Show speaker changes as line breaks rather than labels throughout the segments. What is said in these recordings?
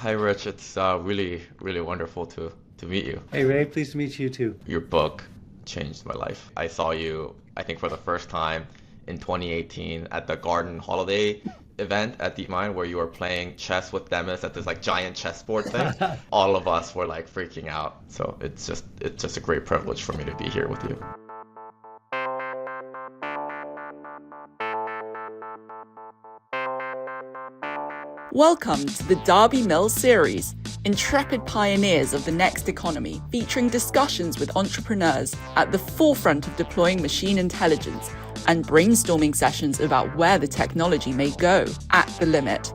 Hi, Rich. It's really wonderful to meet you.
Hey Ray, pleased to meet you too.
Your book changed my life. I saw you, I think, for the first time in 2018 at the Garden Holiday event at DeepMind where you were playing chess with Demis at this like giant chessboard thing. All of us were like freaking out. So it's just a great privilege for me to be here with you.
Welcome to the Darby Mills series, Intrepid Pioneers of the Next Economy, featuring discussions with entrepreneurs at the forefront of deploying machine intelligence and brainstorming sessions about where the technology may go at the limit.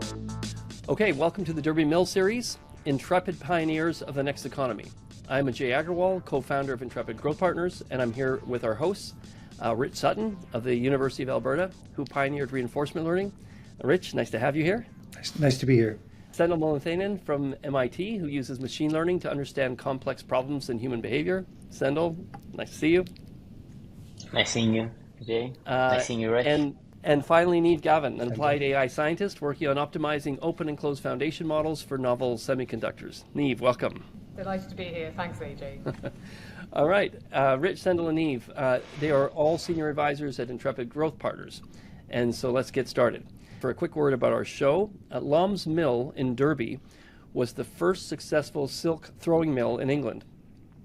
Okay, welcome to the Darby Mills series, Intrepid Pioneers of the Next Economy. I'm Ajay Agrawal, co-founder of Intrepid Growth Partners, and I'm here with our hosts, Richard Sutton of the University of Alberta, who pioneered reinforcement learning. Rich, nice to have you here.
Nice to be here.
Sendhil Mullainathan from MIT, who uses machine learning to understand complex problems in human behavior. Sendhil, nice to see you.
Nice seeing you, Jay. Nice seeing you, Rich.
And finally, Niamh Gavin, an applied AI scientist working on optimizing open and closed foundation models for novel semiconductors. Niamh, welcome.
Delighted to be here. Thanks, AJ.
All right. Rich, Sendhil, and Niamh, they are all senior advisors at Intrepid Growth Partners. And so let's get started. For a quick word about our show, Lom's Mill in Derby was the first successful silk throwing mill in England,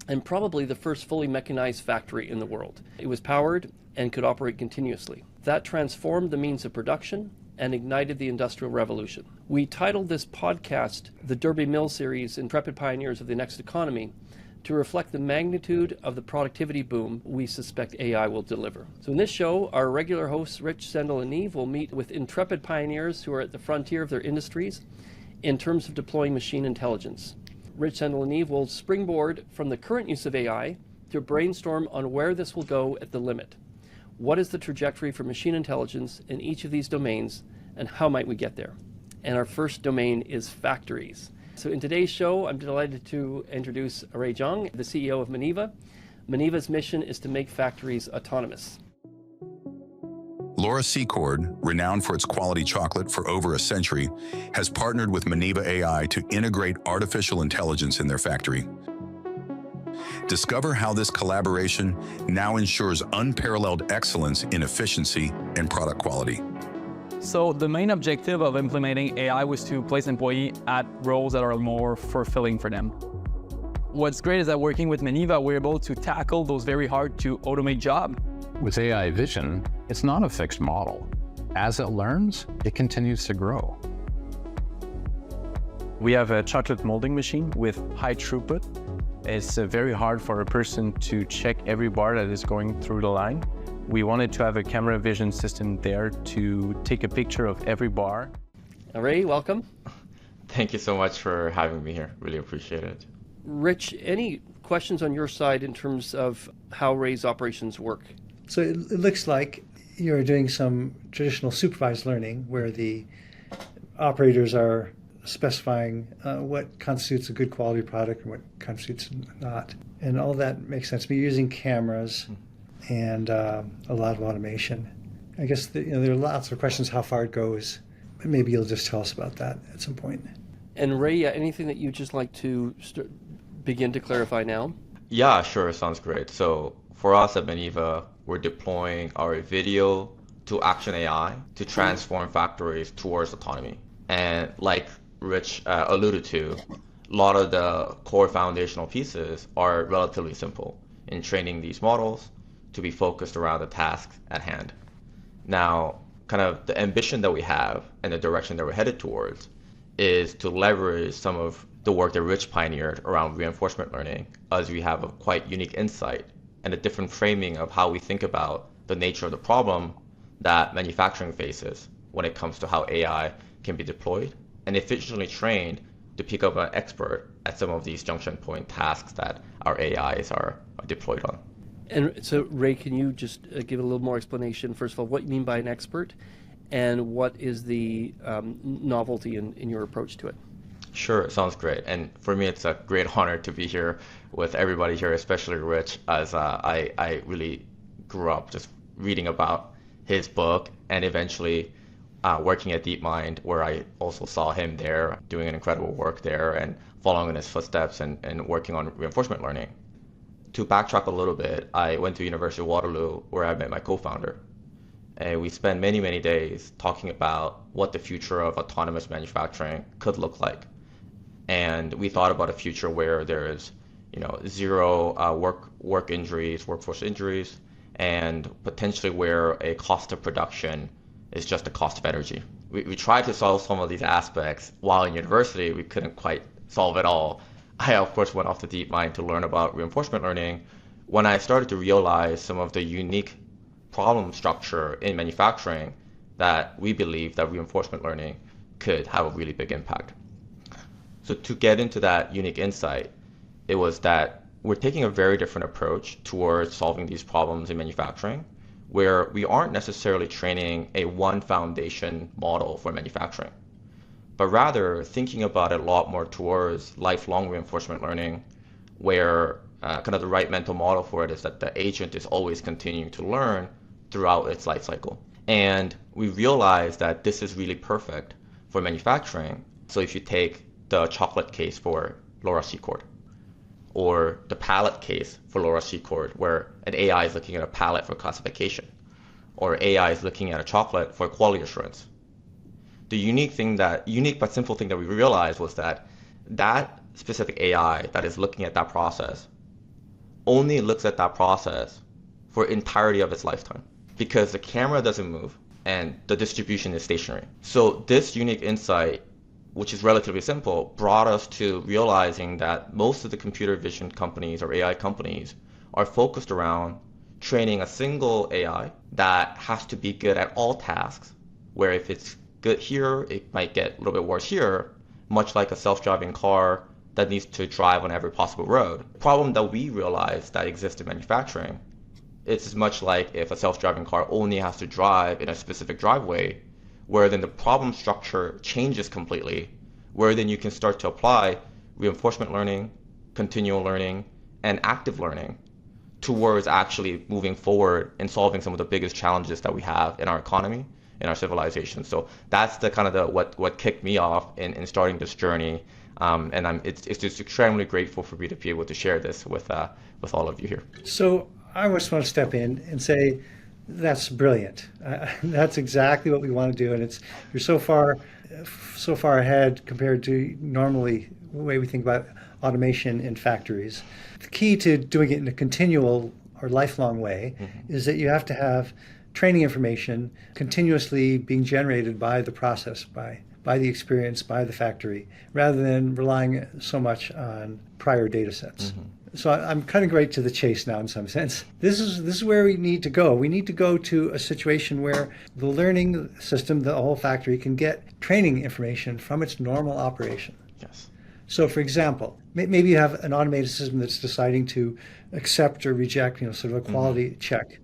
and probably the first fully mechanized factory in the world. It was powered and could operate continuously. That transformed the means of production and ignited the Industrial Revolution. We titled this podcast the Derby Mill series, Intrepid Pioneers of the Next Economy, to reflect the magnitude of the productivity boom we suspect AI will deliver. So in this show, our regular hosts, Rich, Sendhil, and Niamh, will meet with intrepid pioneers who are at the frontier of their industries in terms of deploying machine intelligence. Rich, Sendhil, and Niamh will springboard from the current use of AI to brainstorm on where this will go at the limit. What is the trajectory for machine intelligence in each of these domains, and how might we get there? And our first domain is factories. So in today's show, I'm delighted to introduce Rae Jeong, the CEO of Maneva. Maneva's mission is to make factories autonomous.
Laura Secord, renowned for its quality chocolate for over a century, has partnered with Maneva AI to integrate artificial intelligence in their factory. Discover how this collaboration now ensures unparalleled excellence in efficiency and product quality.
So the main objective of implementing AI was to place employees at roles that are more fulfilling for them. What's great is that working with Maneva, we're able to tackle those very hard to automate jobs.
With AI vision, it's not a fixed model. As it learns, it continues to grow.
We have a chocolate molding machine with high throughput. It's very hard for a person to check every bar that is going through the line. We wanted to have a camera vision system there to take a picture of every bar.
Rae, welcome.
Thank you so much for having me here. Really appreciate it.
Rich, any questions on your side in terms of how Rae's operations work?
So it looks like you're doing some traditional supervised learning where the operators are specifying what constitutes a good quality product and what constitutes not. And all that makes sense. But you're using cameras and a lot of automation. I guess there are lots of questions how far it goes. Maybe you'll just tell us about that at some point.
And Rae, anything that you'd just like to begin to clarify now?
Yeah, sure. Sounds great. So for us at Maneva, we're deploying our video to action AI to transform factories towards autonomy. And like Rich alluded to, a lot of the core foundational pieces are relatively simple in training these models to be focused around the task at hand. Now, kind of the ambition that we have and the direction that we're headed towards is to leverage some of the work that Rich pioneered around reinforcement learning, as we have a quite unique insight and a different framing of how we think about the nature of the problem that manufacturing faces when it comes to how AI can be deployed and efficiently trained to pick up an expert at some of these junction point tasks that our AIs are deployed on.
And so, Rae, can you just give a little more explanation, first of all, what you mean by an expert and what is the novelty in your approach to it?
Sure, sounds great. And for me, it's a great honor to be here with everybody here, especially Rich, as I really grew up just reading about his book and eventually working at DeepMind, where I also saw him there doing an incredible work there and following in his footsteps and working on reinforcement learning. To backtrack a little bit, I went to University of Waterloo where I met my co-founder. And we spent many, many days talking about what the future of autonomous manufacturing could look like. And we thought about a future where there is, zero work injuries, workforce injuries, and potentially where a cost of production is just the cost of energy. We tried to solve some of these aspects while in university. We couldn't quite solve it all. I, of course, went off to DeepMind to learn about reinforcement learning. When I started to realize some of the unique problem structure in manufacturing, that we believe that reinforcement learning could have a really big impact. So to get into that unique insight, it was that we're taking a very different approach towards solving these problems in manufacturing, where we aren't necessarily training a one foundation model for manufacturing, but rather thinking about it a lot more towards lifelong reinforcement learning, where kind of the right mental model for it is that the agent is always continuing to learn throughout its life cycle. And we realized that this is really perfect for manufacturing. So if you take the chocolate case for Laura Secord, or the palette case for Laura Secord, where an AI is looking at a palette for classification, or AI is looking at a chocolate for quality assurance. The unique but simple thing that we realized was that that specific AI that is looking at that process only looks at that process for entirety of its lifetime, because the camera doesn't move and the distribution is stationary. So this unique insight, which is relatively simple, brought us to realizing that most of the computer vision companies or AI companies are focused around training a single AI that has to be good at all tasks, where if it's good here, it might get a little bit worse here, much like a self-driving car that needs to drive on every possible road. The problem that we realized that exists in manufacturing, it's as much like if a self-driving car only has to drive in a specific driveway, where then the problem structure changes completely, where then you can start to apply reinforcement learning, continual learning, and active learning towards actually moving forward and solving some of the biggest challenges that we have in our economy, in our civilization. So that's the kind of what kicked me off in starting this journey. And it's just extremely grateful for me to be able to share this with all of you here.
So I just want to step in and say, that's brilliant. That's exactly what we want to do, and you're so far ahead compared to normally the way we think about automation in factories. The key to doing it in a continual or lifelong way is that you have to have training information continuously being generated by the process, by the experience, by the factory, rather than relying so much on prior data sets. So I'm cutting right to the chase now in some sense. This is where we need to go. We need to go to a situation where the learning system, the whole factory, can get training information from its normal operation.
Yes.
So for example, maybe you have an automated system that's deciding to accept or reject, sort of a quality check.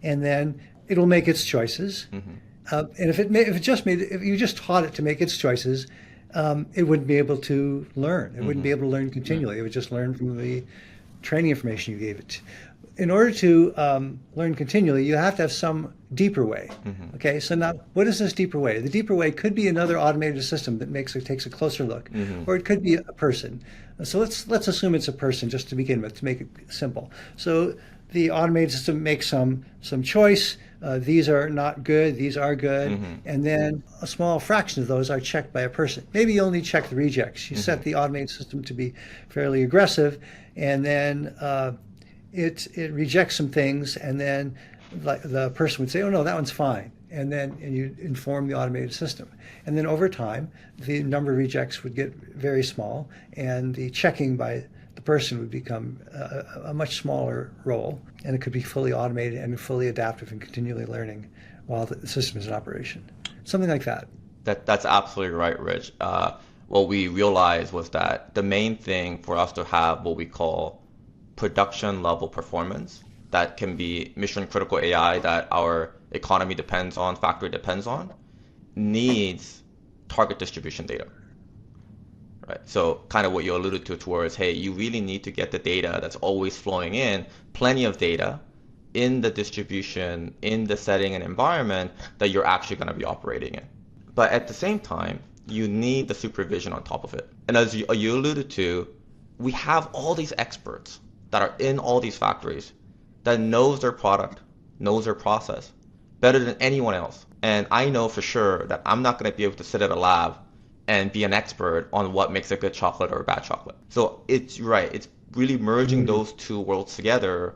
And then it'll make its choices. And if you just taught it to make its choices, it wouldn't be able to learn. It wouldn't be able to learn continually. It would just learn from the training information you gave it. In order to learn continually, you have to have some deeper way. Okay, so now what is this deeper way? The deeper way could be another automated system that takes a closer look, or it could be a person. So let's assume it's a person just to begin with, to make it simple. So the automated system makes some choice. These are not good, these are good, and then a small fraction of those are checked by a person. Maybe you only check the rejects. You set the automated system to be fairly aggressive, and then it rejects some things, and then the person would say, oh no, that one's fine. And you inform the automated system. And then over time, the number of rejects would get very small, and the checking by the person would become a much smaller role, and it could be fully automated and fully adaptive and continually learning while the system is in operation. Something like that.
That's absolutely right, Rich. What we realized was that the main thing for us to have what we call production level performance, that can be mission critical AI that our economy depends on, factory depends on, needs target distribution data. Right. So kind of what you alluded to towards, hey, you really need to get the data that's always flowing in, plenty of data in the distribution, in the setting and environment that you're actually going to be operating in. But at the same time, you need the supervision on top of it. And as you alluded to, we have all these experts that are in all these factories that knows their product, knows their process better than anyone else. And I know for sure that I'm not going to be able to sit at a lab and be an expert on what makes a good chocolate or a bad chocolate. So it's right. It's really merging those two worlds together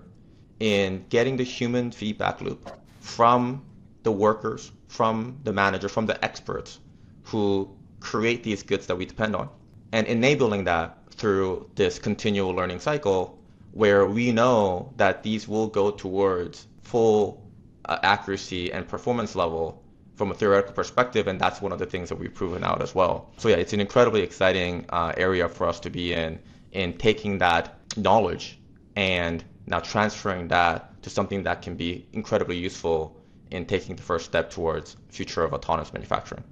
in getting the human feedback loop from the workers, from the manager, from the experts who create these goods that we depend on, and enabling that through this continual learning cycle where we know that these will go towards full accuracy and performance level from a theoretical perspective, and that's one of the things that we've proven out as well. So yeah, it's an incredibly exciting area for us to be in taking that knowledge and now transferring that to something that can be incredibly useful in taking the first step towards future of autonomous manufacturing.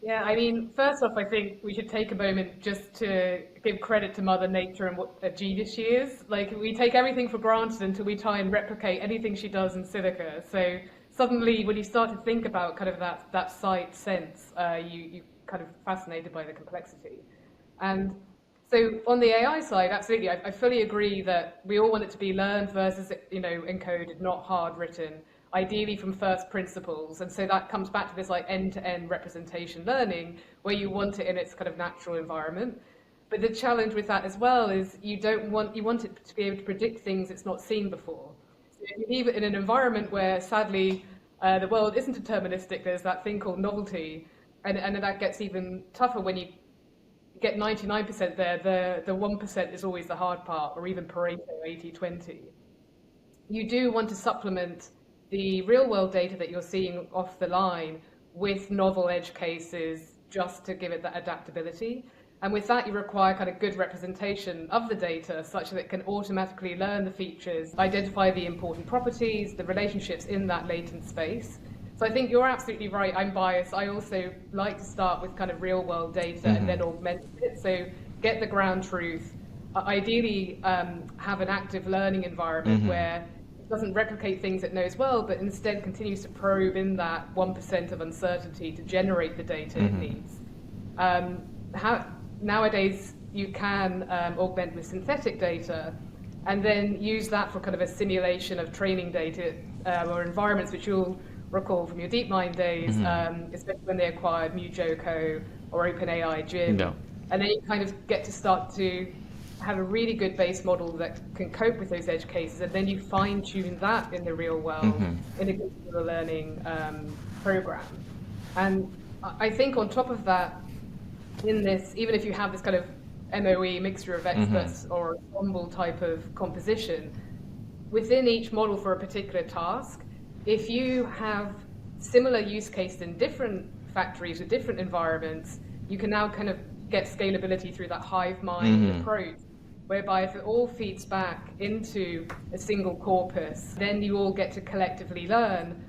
Yeah, I mean, first off, I think we should take a moment just to give credit to Mother Nature and what a genius she is. Like, we take everything for granted until we try and replicate anything she does in silico. So suddenly, when you start to think about kind of that sight sense, you kind of fascinated by the complexity. And so on the AI side, absolutely, I fully agree that we all want it to be learned versus, encoded, not hard written, ideally from first principles. And so that comes back to this like end-to-end representation learning where you want it in its kind of natural environment. But the challenge with that as well is you want it to be able to predict things it's not seen before. So if you leave it in an environment where sadly the world isn't deterministic, there's that thing called novelty, and that gets even tougher when you get 99% there, the 1% is always the hard part, or even Pareto 80-20. You do want to supplement the real world data that you're seeing off the line with novel edge cases just to give it that adaptability. And with that, you require kind of good representation of the data such that it can automatically learn the features, identify the important properties, the relationships in that latent space. So I think you're absolutely right. I'm biased. I also like to start with kind of real world data and then augment it. So get the ground truth, ideally have an active learning environment where it doesn't replicate things it knows well, but instead continues to probe in that 1% of uncertainty to generate the data it needs. Nowadays, you can augment with synthetic data and then use that for kind of a simulation of training data or environments which you'll recall from your DeepMind days, especially when they acquired MuJoCo or OpenAI Gym. No. And then you kind of get to start to have a really good base model that can cope with those edge cases, and then you fine-tune that in the real world in a computer learning program. And I think on top of that, in this, even if you have this kind of MOE, mixture of experts or ensemble type of composition, within each model for a particular task, if you have similar use cases in different factories with different environments, you can now kind of get scalability through that hive mind approach, whereby if it all feeds back into a single corpus, then you all get to collectively learn.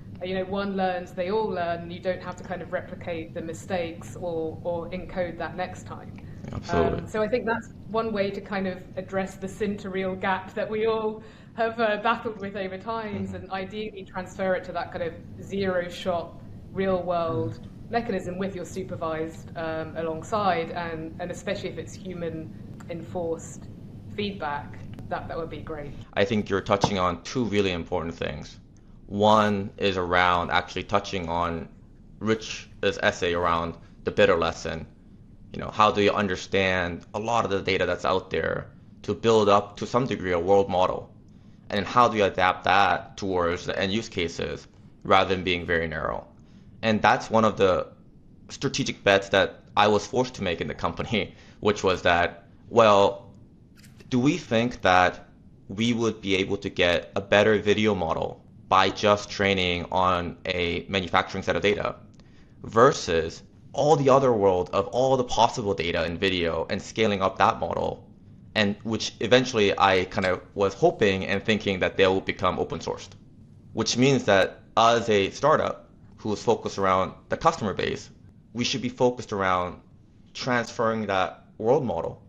One learns, they all learn, and you don't have to kind of replicate the mistakes or encode that next time.
Absolutely.
So I think that's one way to kind of address the sin-to-real gap that we all have battled with over times, and ideally transfer it to that kind of zero-shot, real-world mechanism with your supervised alongside, and especially if it's human-enforced feedback, that would be great.
I think you're touching on two really important things. One is around actually touching on Rich's essay around the bitter lesson. How do you understand a lot of the data that's out there to build up to some degree a world model? And how do you adapt that towards the end use cases rather than being very narrow? And that's one of the strategic bets that I was forced to make in the company, which was that, well, do we think that we would be able to get a better video model by just training on a manufacturing set of data versus all the other world of all the possible data in video and scaling up that model, and which eventually I kind of was hoping and thinking that they will become open sourced, which means that as a startup who is focused around the customer base, we should be focused around transferring that world model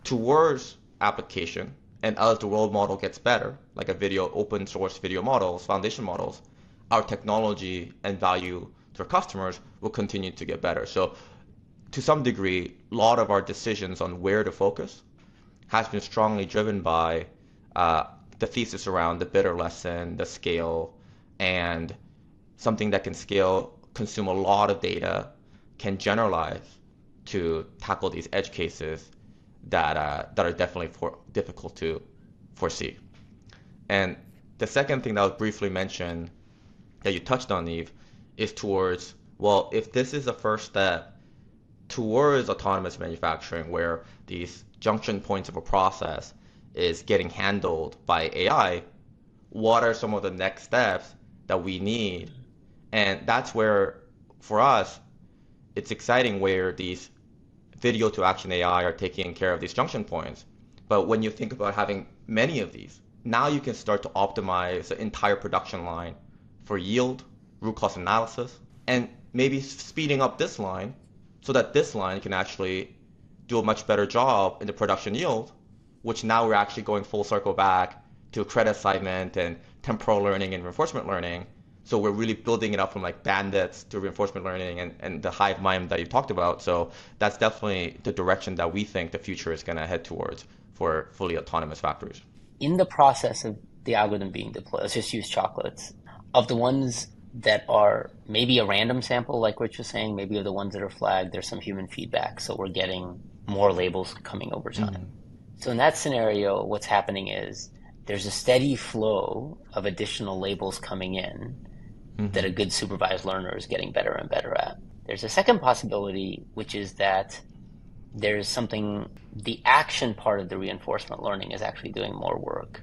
towards application. And as the world model gets better, like a open source video models, foundation models, our technology and value to for customers will continue to get better. So to some degree, a lot of our decisions on where to focus has been strongly driven by the thesis around the bidder lesson, the scale, and something that can scale, consume a lot of data, can generalize to tackle these edge cases that are definitely difficult to foresee. And the second thing that was briefly mentioned that you touched on, Niamh, is towards, well, if this is a first step towards autonomous manufacturing where these junction points of a process is getting handled by AI, what are some of the next steps that we need? And that's where, for us, it's exciting where these video to action AI are taking care of these junction points. But when you think about having many of these, now you can start to optimize the entire production line for yield, root cause analysis, and maybe speeding up this line so that this line can actually do a much better job in the production yield, which now we're actually going full circle back to credit assignment and temporal learning and reinforcement learning. So we're really building it up from like bandits to reinforcement learning and the hive mind that you talked about. So that's definitely the direction that we think the future is going to head towards for fully autonomous factories.
In the process of the algorithm being deployed, let's just use chocolates, of the ones that are maybe a random sample, like Rich was saying, maybe of the ones that are flagged, there's some human feedback. So we're getting more labels coming over time. Mm-hmm. So in that scenario, what's happening is there's a steady flow of additional labels coming in that a good supervised learner is getting better and better at. There's a second possibility, which is that there's something, the action part of the reinforcement learning is actually doing more work.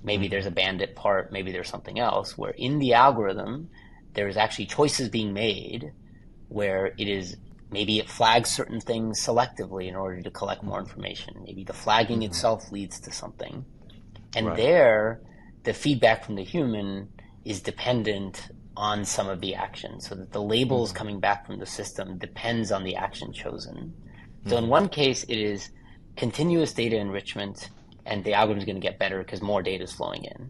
Maybe there's a bandit part, maybe there's something else, where in the algorithm, there's actually choices being made where it is, maybe it flags certain things selectively in order to collect more information. Maybe the flagging itself leads to something. And there, the feedback from the human is dependent on some of the action, so that the labels coming back from the system depends on the action chosen. So in one case, it is continuous data enrichment, and the algorithm is going to get better because more data is flowing in.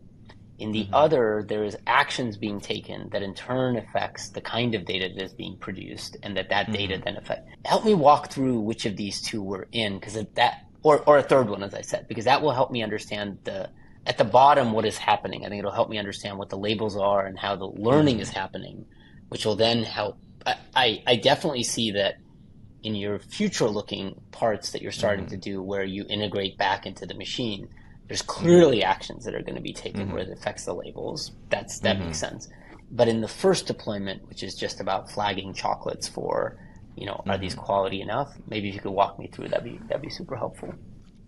In the other, there is actions being taken that in turn affects the kind of data that is being produced, and that data then affects. Help me walk through which of these two we're in, because that, or a third one, as I said, because that will help me understand at the bottom what is happening. I think it'll help me understand what the labels are and how the learning is happening, which will then help. I definitely see that in your future-looking parts that you're starting to do, where you integrate back into the machine, there's clearly actions that are going to be taken where it affects the labels. That makes sense. But in the first deployment, which is just about flagging chocolates for, are these quality enough? Maybe if you could walk me through, that'd be super helpful.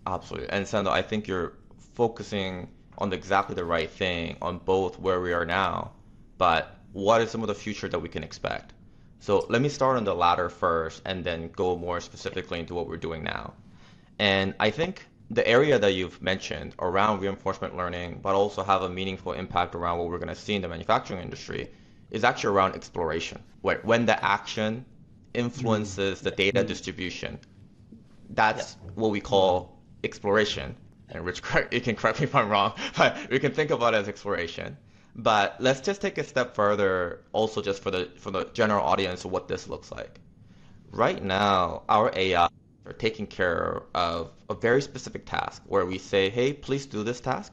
Absolutely. And Sendhil, I think you're focusing on exactly the right thing on both where we are now, but what is some of the future that we can expect? So let me start on the latter first and then go more specifically into what we're doing now. And I think the area that you've mentioned around reinforcement learning, but also have a meaningful impact around what we're going to see in the manufacturing industry, is actually around exploration, where when the action influences the data distribution, that's what we call exploration. And Rich, you can correct me if I'm wrong, but we can think about it as exploration. But let's just take a step further, also just for the general audience of what this looks like. Right now, our AI are taking care of a very specific task where we say, hey, please do this task,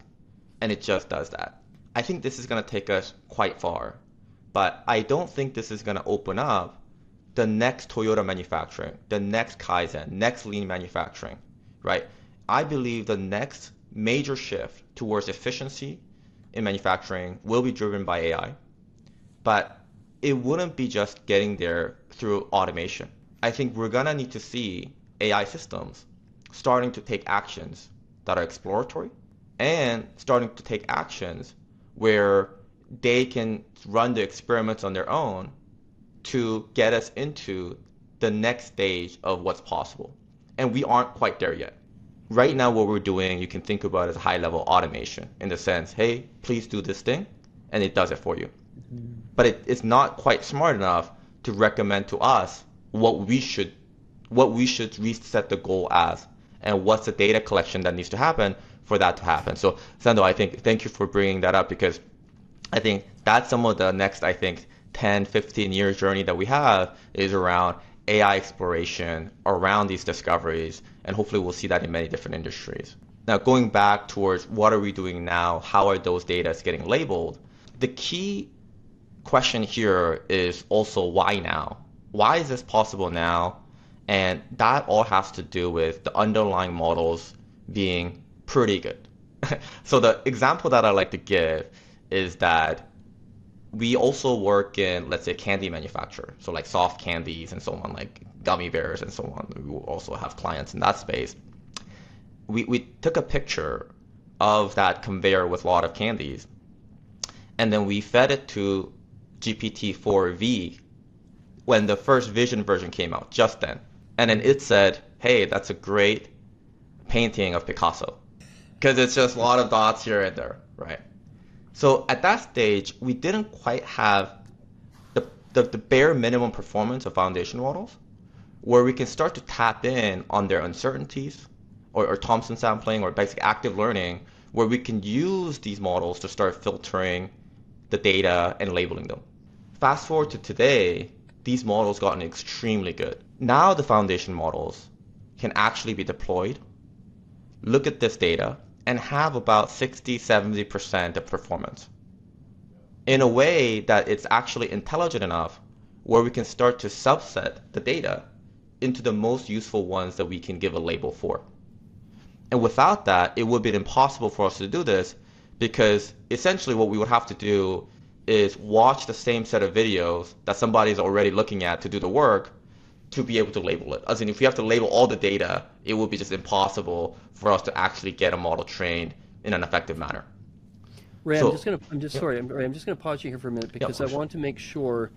and it just does that. I think this is going to take us quite far, but I don't think this is going to open up the next Toyota manufacturing, the next kaizen, next lean manufacturing, right? I believe the next major shift towards efficiency in manufacturing will be driven by AI, but it wouldn't be just getting there through automation. I think we're gonna need to see AI systems starting to take actions that are exploratory and starting to take actions where they can run the experiments on their own to get us into the next stage of what's possible. And we aren't quite there yet. Right now, what we're doing, you can think about as high-level automation in the sense, hey, please do this thing, and it does it for you. But it's not quite smart enough to recommend to us what we should reset the goal as, and what's the data collection that needs to happen for that to happen. So, Sendhil, thank you for bringing that up, because I think that's some of the next, 10, 15 year journey that we have is around AI exploration around these discoveries, and hopefully we'll see that in many different industries. Now, going back towards what are we doing now, how are those data getting labeled, the key question here is also why now? Why is this possible now? And that all has to do with the underlying models being pretty good. So the example that I like to give is that we also work in, let's say, candy manufacturer. So like soft candies and so on, like gummy bears and so on. We will also have clients in that space. We took a picture of that conveyor with a lot of candies, and then we fed it to GPT-4V when the first Vision version came out, just then. And then it said, hey, that's a great painting of Picasso. Because it's just a lot of dots here and there, right? So at that stage, we didn't quite have the bare minimum performance of foundation models, where we can start to tap in on their uncertainties, or Thompson sampling, or basic active learning, where we can use these models to start filtering the data and labeling them. Fast forward to today, these models gotten extremely good. Now the foundation models can actually be deployed, look at this data, and have about 60-70% of performance in a way that it's actually intelligent enough where we can start to subset the data into the most useful ones that we can give a label for. And without that, it would be impossible for us to do this, because essentially what we would have to do is watch the same set of videos that somebody is already looking at to do the work to be able to label it. As in, if we have to label all the data, it would be just impossible for us to actually get a model trained in an effective manner.
Rae, I'm just going to pause you here for a minute, because I want to make sure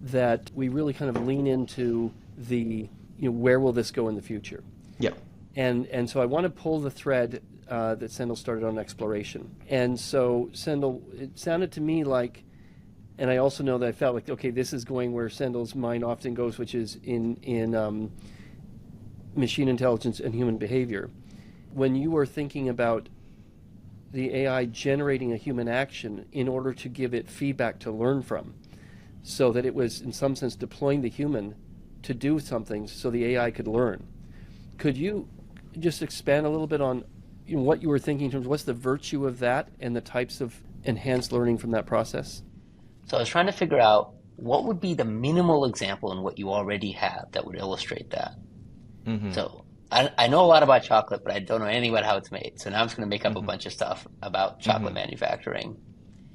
that we really kind of lean into the, where will this go in the future?
Yeah.
And so I want to pull the thread that Sendhil started on exploration. And so, Sendhil, it sounded to me like, and I also know that I felt like, okay, this is going where Sendhil's mind often goes, which is in machine intelligence and human behavior. When you were thinking about the AI generating a human action in order to give it feedback to learn from, so that it was, in some sense, deploying the human to do something so the AI could learn. Could you just expand a little bit on what you were thinking in terms of what's the virtue of that and the types of enhanced learning from that process?
So I was trying to figure out what would be the minimal example in what you already have that would illustrate that. Mm-hmm. So I know a lot about chocolate, but I don't know anything about how it's made. So now I'm just going to make up a bunch of stuff about chocolate manufacturing.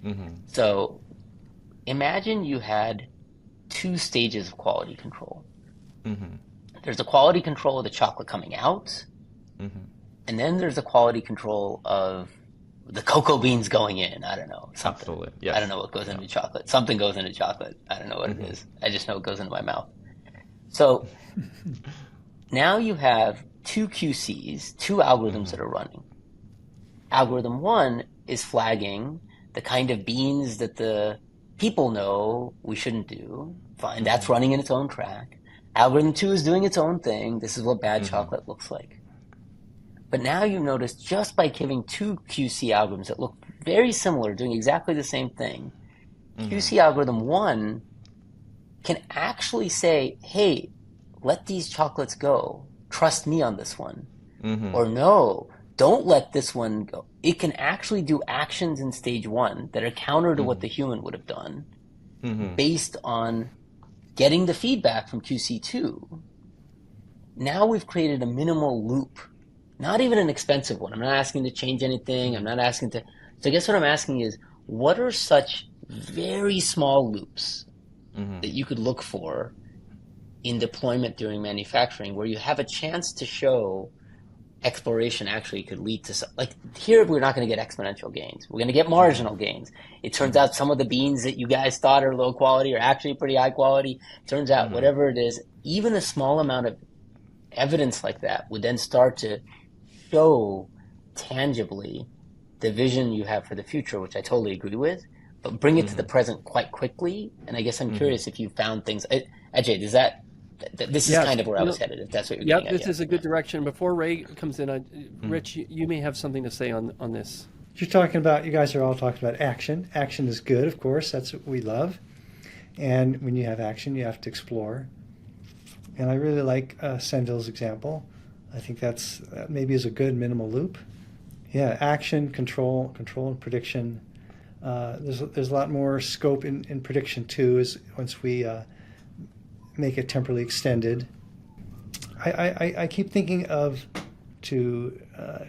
Mm-hmm. So imagine you had two stages of quality control. Mm-hmm. There's the quality control of the chocolate coming out, and then there's the quality control of the cocoa beans going in. I don't know. Something.
Absolutely. Yes.
I don't know what goes into chocolate. Something goes into chocolate. I don't know what it is. I just know it goes into my mouth. So now you have two QCs, two algorithms that are running. Algorithm one is flagging the kind of beans that the people know we shouldn't do. Fine, that's running in its own track. Algorithm 2 is doing its own thing. This is what bad chocolate looks like. But now you notice, just by giving two QC algorithms that look very similar, doing exactly the same thing, QC algorithm 1 can actually say, hey, let these chocolates go. Trust me on this one. Or no, don't let this one go. It can actually do actions in stage 1 that are counter to what the human would have done based on getting the feedback from QC2. Now we've created a minimal loop, not even an expensive one. I'm not asking to change anything. I'm not asking to. So I guess what I'm asking is, what are such very small loops that you could look for in deployment during manufacturing where you have a chance to show exploration actually could lead to, like here we're not going to get exponential gains. We're going to get marginal gains. It turns out some of the beans that you guys thought are low quality are actually pretty high quality. Turns out whatever it is, even a small amount of evidence like that would then start to show tangibly the vision you have for the future, which I totally agree with, but bring it to the present quite quickly. And I guess I'm curious if you found things. Ajay, does that? This is kind of where I was headed, if that's what you're getting at.
This is a good direction. Before Rae comes in, Rich, you may have something to say on this.
You're talking about, you guys are all talking about action. Action is good, of course. That's what we love. And when you have action, you have to explore. And I really like Sendhil's example. I think that maybe is a good minimal loop. Yeah, action, control, and prediction. There's a lot more scope in prediction too, is once we make it temporally extended. I keep thinking of to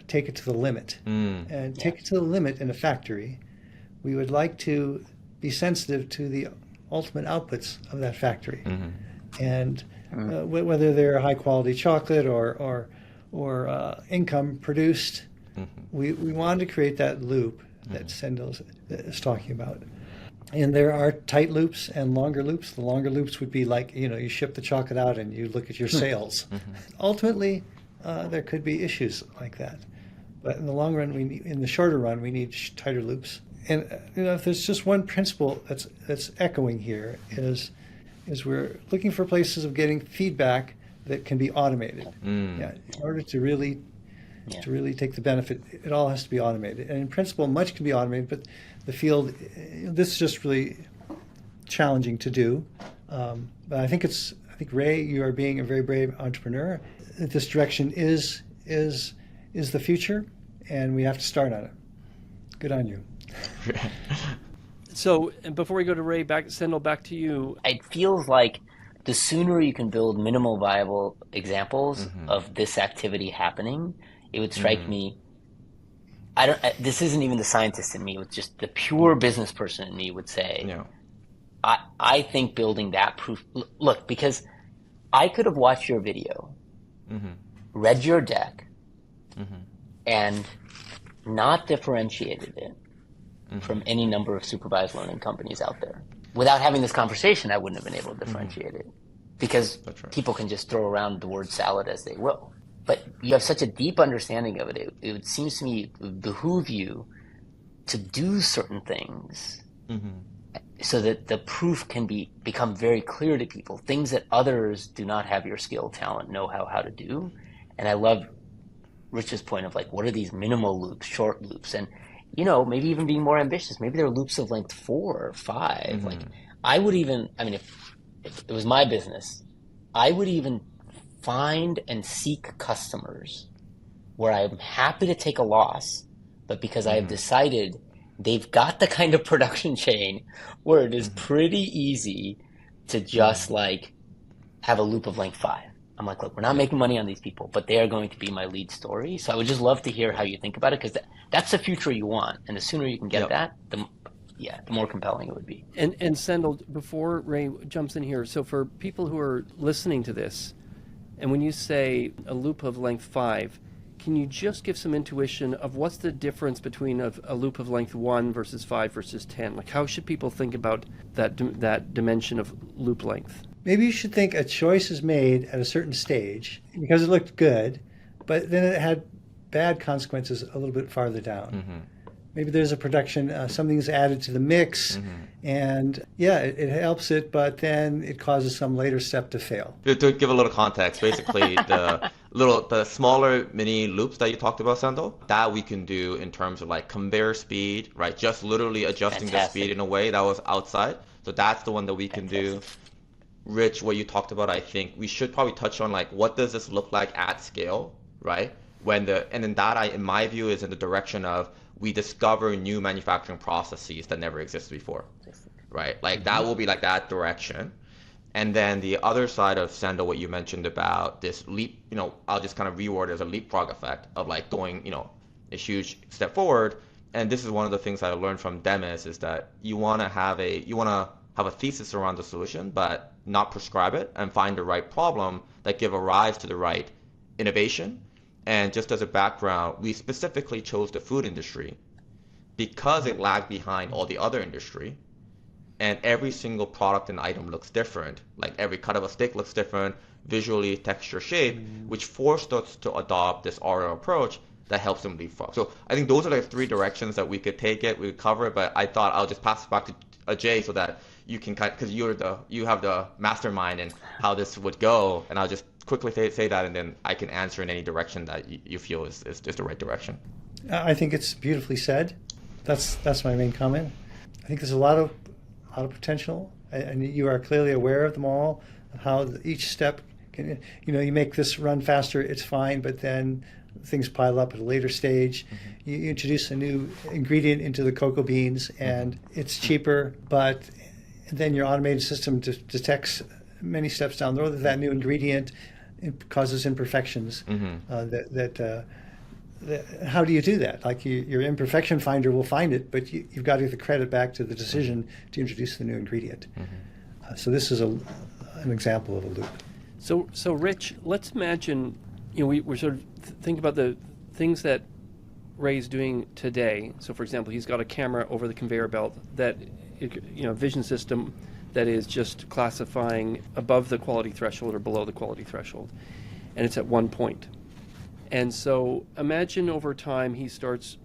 take it to the limit. And take it to the limit in a factory. We would like to be sensitive to the ultimate outputs of that factory. And whether they're high quality chocolate or income produced, we want to create that loop that Sendhil is talking about. And there are tight loops and longer loops. The longer loops would be like, you ship the chocolate out and you look at your sales. Ultimately, there could be issues like that. But in the long run, in the shorter run, we need tighter loops. And if there's just one principle that's echoing here is we're looking for places of getting feedback that can be automated. In order to really take the benefit, it all has to be automated. And in principle, much can be automated, but the field, this is just really challenging to do. But I think Rae, you are being a very brave entrepreneur. This direction is the future, and we have to start on it. Good on you.
So, and before we go to Rae, Sendhil, back to you.
It feels like the sooner you can build minimal viable examples of this activity happening, it would strike me. This isn't even the scientist in me; it's just the pure business person in me would say, I think building that proof. Look, because I could have watched your video, read your deck, and not differentiated it from any number of supervised learning companies out there. Without having this conversation, I wouldn't have been able to differentiate it, because people can just throw around the word salad as they will. But you have such a deep understanding of it. It seems to me it would behoove you to do certain things so that the proof can become very clear to people, things that others do not have your skill, talent, know-how, how to do. And I love Rich's point of like, what are these minimal loops, short loops? And maybe even being more ambitious. Maybe there are loops of length 4 or 5. Like I would even, if it was my business, I would even find and seek customers where I'm happy to take a loss, but because I have decided they've got the kind of production chain where it is pretty easy to just like have a loop of length 5. I'm like, look, we're not making money on these people, but they are going to be my lead story. So I would just love to hear how you think about it, because that's the future you want. And the sooner you can get that, the more compelling it would be.
And Sendhil, before Rae jumps in here, so for people who are listening to this, and when you say a loop of length 5, can you just give some intuition of what's the difference between a loop of length 1 versus 5 versus 10? Like, how should people think about that dimension of loop length?
Maybe you should think a choice is made at a certain stage because it looked good, but then it had bad consequences a little bit farther down. Maybe there's a production, something's added to the mix, and it helps it, but then it causes some later step to fail.
To give a little context, basically the smaller mini loops that you talked about, Sendhil, that we can do in terms of like conveyor speed, right? Just literally adjusting the speed in a way that was outside. So that's the one that we can do. Rich, what you talked about, I think we should probably touch on like, what does this look like at scale, right? And then that, in my view, is in the direction of we discover new manufacturing processes that never existed before, right? Like that will be like that direction. And then the other side of Sendhil, what you mentioned about this leap, I'll just kind of reword it as a leapfrog effect of like going, a huge step forward. And this is one of the things I learned from Demis is that you want to have a thesis around the solution, but not prescribe it, and find the right problem that give a rise to the right innovation. And just as a background, we specifically chose the food industry because it lagged behind all the other industry, and every single product and item looks different. Like every cut of a steak looks different, visually, texture, shape, which forced us to adopt this RO approach that helps them leapfrog. So I think those are like 3 directions that we could take it, we could cover it, but I thought I'll just pass it back to Ajay so that you can, because you have the mastermind in how this would go, and I'll just quickly say that, and then I can answer in any direction that you feel is the right direction.
I think it's beautifully said. That's my main comment. I think there's a lot of potential and you are clearly aware of them all, how each step can, you make this run faster, it's fine, but then things pile up at a later stage. You introduce a new ingredient into the cocoa beans, and it's cheaper, but then your automated system detects many steps down the road that new ingredient causes imperfections. How do you do that? Like your imperfection finder will find it, but you've got to give the credit back to the decision to introduce the new ingredient. So this is an example of a loop.
So Rich, let's imagine, we're sort of think about the things that Rae's doing today. So for example, he's got a camera over the conveyor belt that, vision system that is just classifying above the quality threshold or below the quality threshold. And it's at one point. And so imagine over time he starts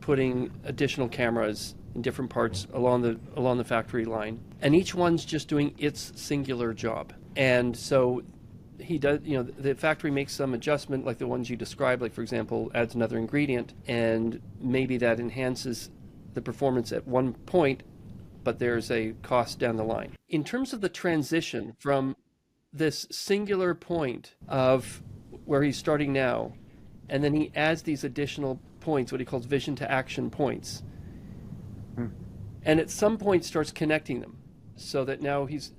putting additional cameras in different parts along the factory line, and each one's just doing its singular job. And so he does, the factory makes some adjustment like the ones you described, like for example, adds another ingredient, and maybe that enhances the performance at one point, but there's a cost down the line. In terms of the transition from this singular point of where he's starting now, and then he adds these additional points, what he calls vision to action points, and at some point starts connecting them, so that now he's,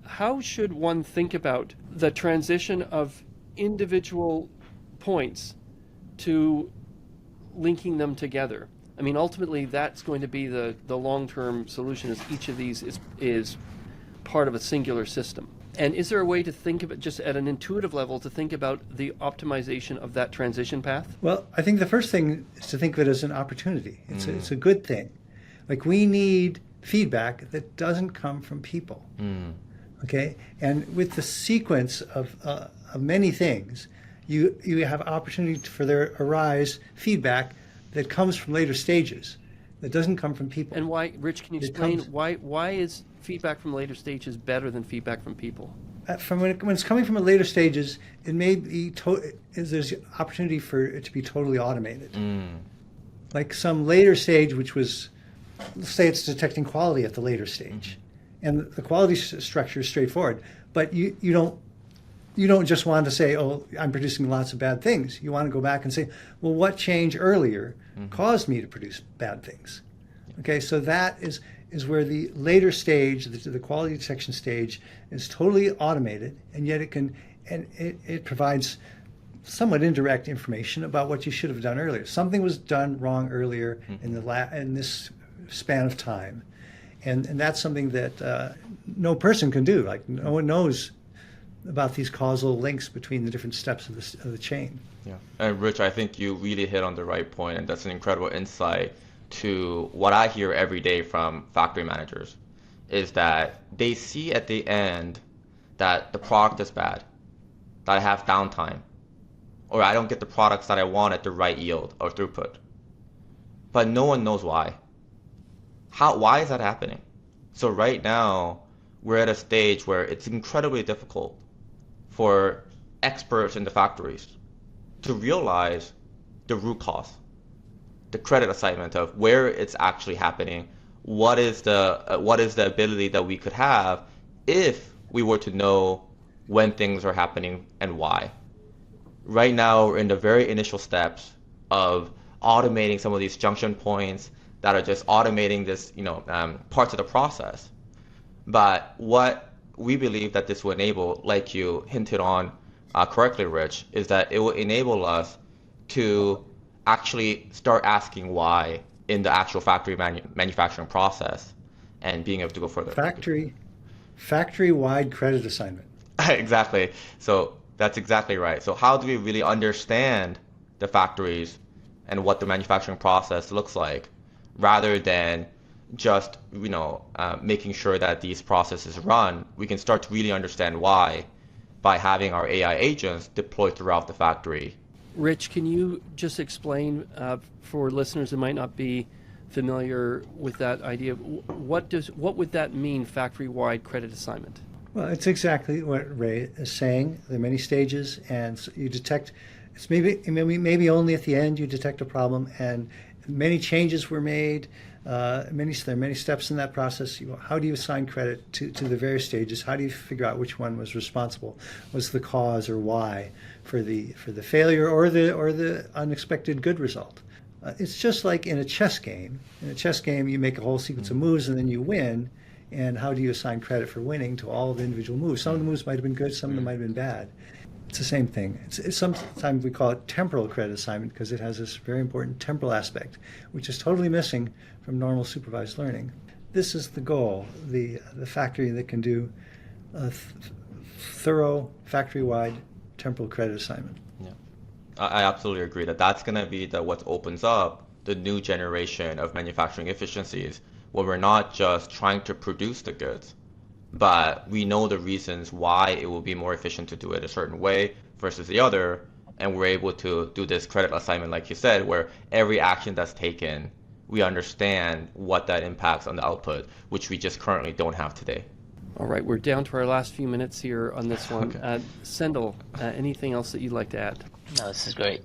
how should one think about the transition of individual points to linking them together? I mean, ultimately, that's going to be the long-term solution, is each of these is part of a singular system. And is there a way to think of it just at an intuitive level, to think about the optimization of that transition path?
Well, I think the first thing is to think of it as an opportunity. It's a good thing. Like, we need feedback that doesn't come from people. Okay? And with the sequence of many things, you have opportunity for there arise feedback that comes from later stages, that doesn't come from people.
And why, Rich, can you explain why is feedback from later stages better than feedback from people?
From when it's coming from later stages, it may be there's opportunity for it to be totally automated. Like some later stage, which was, let's say it's detecting quality at the later stage, and the quality structure is straightforward. But you don't just want to say, oh, I'm producing lots of bad things. You want to go back and say, well, what change earlier caused me to produce bad things? Okay, so that is where the later stage, the quality detection stage, is totally automated, and yet it provides somewhat indirect information about what you should have done earlier. Something was done wrong earlier in this span of time, and that's something that no person can do. Like, no one knows about these causal links between the different steps of the chain.
Yeah, and Rich, I think you really hit on the right point, and that's an incredible insight to what I hear every day from factory managers, is that they see at the end that the product is bad, that I have downtime, or I don't get the products that I want at the right yield or throughput. But no one knows why. Why is that happening? So right now, we're at a stage where it's incredibly difficult for experts in the factories to realize the root cause, the credit assignment of where it's actually happening. What is the ability that we could have if we were to know when things are happening and why? Right now, we're in the very initial steps of automating some of these junction points that are just automating this, parts of the process. But what we believe that this will enable, like you hinted on correctly, Rich, is that it will enable us to actually start asking why in the actual factory manufacturing process, and being able to go further.
Factory-wide credit assignment.
Exactly. So that's exactly right. So how do we really understand the factories and what the manufacturing process looks like, rather than just making sure that these processes run? We can start to really understand why by having our AI agents deployed throughout the factory.
Rich, can you just explain for listeners who might not be familiar with that idea, what would that mean, factory-wide credit assignment?
Well, it's exactly what Rae is saying. There are many stages, and you detect. It's maybe only at the end you detect a problem, and Many changes were made. There are many steps in that process. How do you assign credit to the various stages? How do you figure out which one was responsible, was the cause or why for the failure or the unexpected good result? It's just like in a chess game. In a chess game, you make a whole sequence of moves and then you win. And how do you assign credit for winning to all of the individual moves? Some of the moves might have been good, some of them might have been bad. It's the same thing. Sometimes we call it temporal credit assignment because it has this very important temporal aspect, which is totally missing from normal supervised learning. This is the goal, the factory that can do a thorough factory-wide temporal credit assignment.
Yeah, I absolutely agree that that's going to be what opens up the new generation of manufacturing efficiencies, where we're not just trying to produce the goods, but we know the reasons why it will be more efficient to do it a certain way versus the other, and we're able to do this credit assignment, like you said, where every action that's taken, we understand what that impacts on the output, which we just currently don't have today.
All right, we're down to our last few minutes here on this one.
Okay.
Sendhil, anything else that you'd like to add?
No, this is great.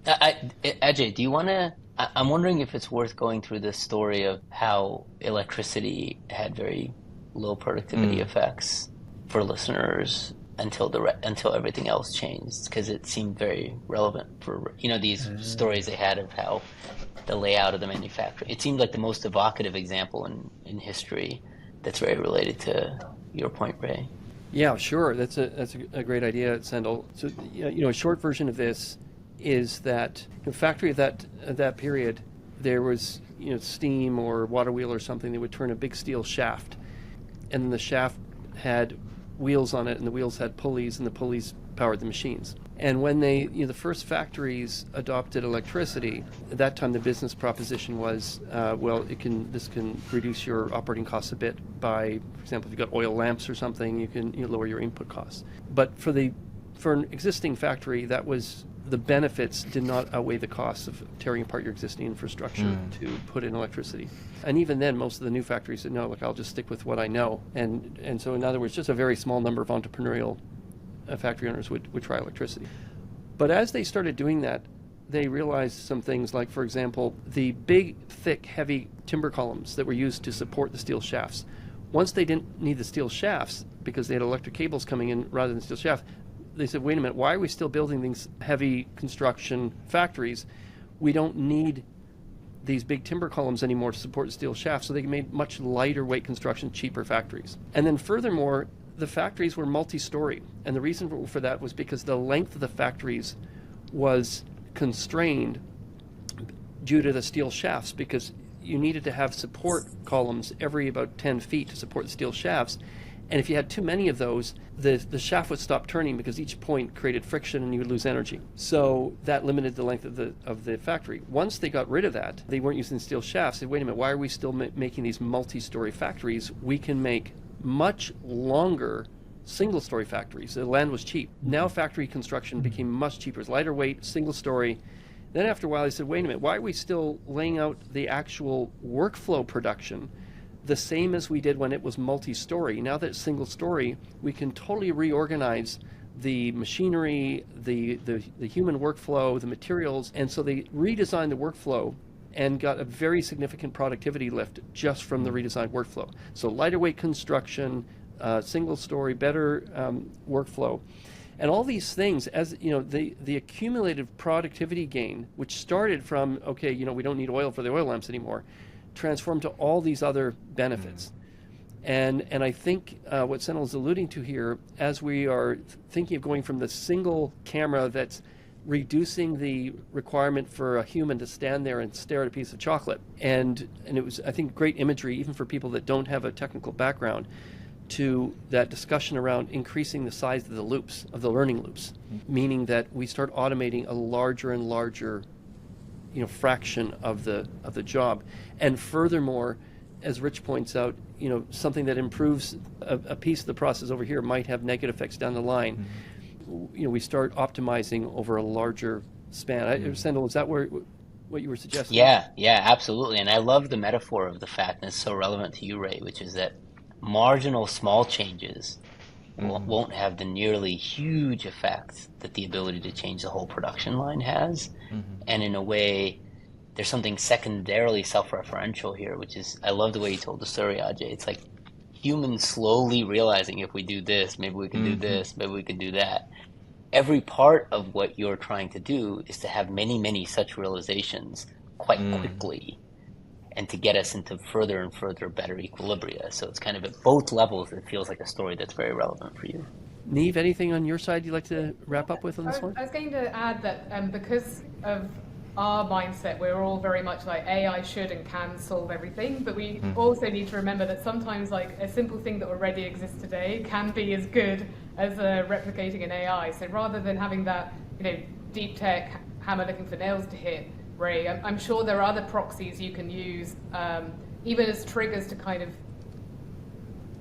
Ajay, do you want to? I'm wondering if it's worth going through this story of how electricity had very low productivity effects for listeners until everything else changed, because it seemed very relevant for these stories they had of how the layout of the manufacturing. It seemed like the most evocative example in history that's very related to your point, Rae.
Yeah, sure. That's a great idea, Sendhil. So a short version of this is that the factory of that period, there was steam or water wheel or something that would turn a big steel shaft, and then the shaft had wheels on it, and the wheels had pulleys, and the pulleys powered the machines. And when the first factories adopted electricity, at that time the business proposition was, this can reduce your operating costs a bit by, for example, if you've got oil lamps or something, you can lower your input costs. But for an existing factory, that was the benefits did not outweigh the costs of tearing apart your existing infrastructure to put in electricity. And even then, most of the new factories said, no, look, I'll just stick with what I know. And so, in other words, just a very small number of entrepreneurial factory owners would try electricity. But as they started doing that, they realized some things like, for example, the big, thick, heavy timber columns that were used to support the steel shafts. Once they didn't need the steel shafts because they had electric cables coming in rather than steel shafts, they said, wait a minute, why are we still building these heavy construction factories? We don't need these big timber columns anymore to support steel shafts, so they made much lighter weight construction, cheaper factories. And then furthermore, the factories were multi-story, and the reason for that was because the length of the factories was constrained due to the steel shafts, because you needed to have support columns every about 10 feet to support the steel shafts. And if you had too many of those, the shaft would stop turning because each point created friction and you would lose energy. So that limited the length of the factory. Once they got rid of that, they weren't using steel shafts. They said, wait a minute, why are we still making these multi-story factories? We can make much longer single-story factories. The land was cheap. Now factory construction became much cheaper. It's lighter weight, single-story. Then after a while, they said, wait a minute, why are we still laying out the actual workflow production the same as we did when it was multi-story? Now that it's single-story, we can totally reorganize the machinery, the human workflow, the materials. And so they redesigned the workflow and got a very significant productivity lift just from the redesigned workflow. So lighter weight construction, single-story, better workflow. And all these things, as the accumulated productivity gain, which started from, we don't need oil for the oil lamps anymore, transformed to all these other benefits. And I think what Sendhil is alluding to here, as we are thinking of going from the single camera that's reducing the requirement for a human to stand there and stare at a piece of chocolate, and it was, I think, great imagery even for people that don't have a technical background, to that discussion around increasing the size of the loops, of the learning loops, meaning that we start automating a larger and larger fraction of the job. And furthermore, as Rich points out, something that improves a piece of the process over here might have negative effects down the line. We start optimizing over a larger span. Sendhil, is that what you were suggesting?
Yeah, absolutely. And I love the metaphor of the fact, and it's so relevant to you, Rae, which is that marginal small changes won't have the nearly huge effect that the ability to change the whole production line has. And in a way, there's something secondarily self-referential here, which is, I love the way you told the story, Ajay. It's like humans slowly realizing if we do this, maybe we can do this, maybe we can do that. Every part of what you're trying to do is to have many, many such realizations quite quickly, and to get us into further and further better equilibria. So it's kind of at both levels, it feels like a story that's very relevant for you.
Niamh, anything on your side you'd like to wrap up with on this one?
I was going to add that because of our mindset, we're all very much like AI should and can solve everything, but we also need to remember that sometimes like a simple thing that already exists today can be as good as replicating an AI. So rather than having that, deep tech hammer looking for nails to hit, Rae, I'm sure there are other proxies you can use, even as triggers to kind of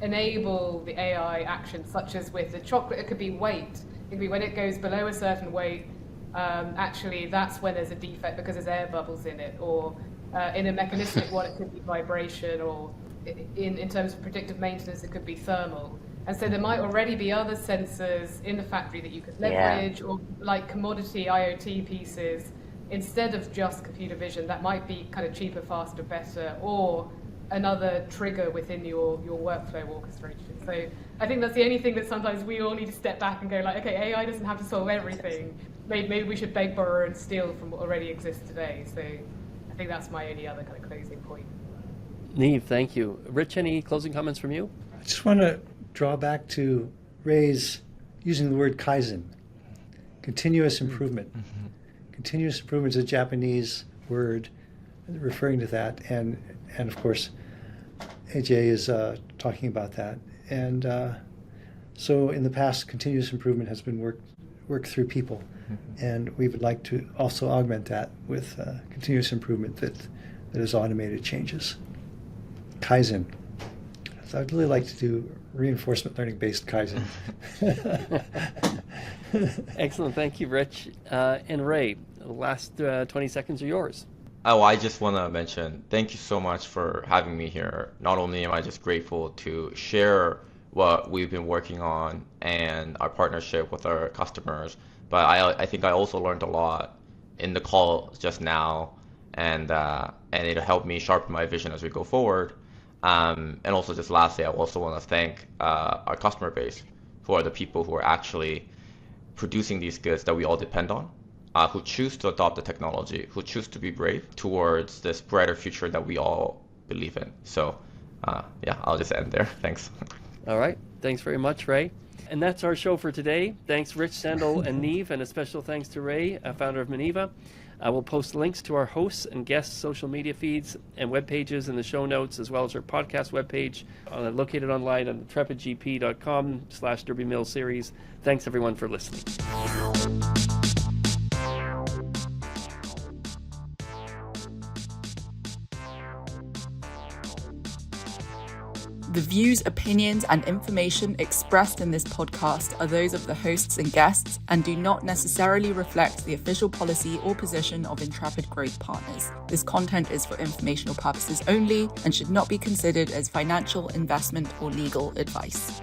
enable the AI action, such as with the chocolate, it could be weight. It could be when it goes below a certain weight, actually that's when there's a defect because there's air bubbles in it, or in a mechanistic one it could be vibration, or in terms of predictive maintenance it could be thermal. And so there might already be other sensors in the factory that you could leverage, or like commodity IoT pieces, instead of just computer vision, that might be kind of cheaper, faster, better, or another trigger within your workflow orchestration. So I think that's the only thing that sometimes we all need to step back and go like, okay, AI doesn't have to solve everything. Maybe we should beg, borrow, and steal from what already exists today. So I think that's my only other kind of closing point.
Niamh, thank you. Rich, any closing comments from you?
I just want to draw back to Rae's using the word kaizen, continuous improvement. Continuous improvement is a Japanese word referring to that, and of course, Ajay is talking about that. And so in the past, continuous improvement has been worked through people, and we would like to also augment that with continuous improvement that is automated changes. Kaizen. So I'd really like to do reinforcement learning based kaizen.
Excellent, thank you, Rich. And Rae, the last 20 seconds are yours.
Oh, I just want to mention, thank you so much for having me here. Not only am I just grateful to share what we've been working on and our partnership with our customers, but I think I also learned a lot in the call just now, and it'll help me sharpen my vision as we go forward. And also just lastly, I also want to thank our customer base, who are the people who are actually producing these goods that we all depend on, who choose to adopt the technology, who choose to be brave towards this brighter future that we all believe in. So yeah, I'll just end there. Thanks.
All right. Thanks very much, Rae. And that's our show for today. Thanks, Rich, Sendhil, and Niamh, and a special thanks to Rae, founder of Maneva. I will post links to our hosts and guests' social media feeds and web pages in the show notes, as well as our podcast webpage located online on intrepidgp.com/Derby Mill series. Thanks, everyone, for listening.
The views, opinions, and information expressed in this podcast are those of the hosts and guests and do not necessarily reflect the official policy or position of Intrepid Growth Partners. This content is for informational purposes only and should not be considered as financial, investment, or legal advice.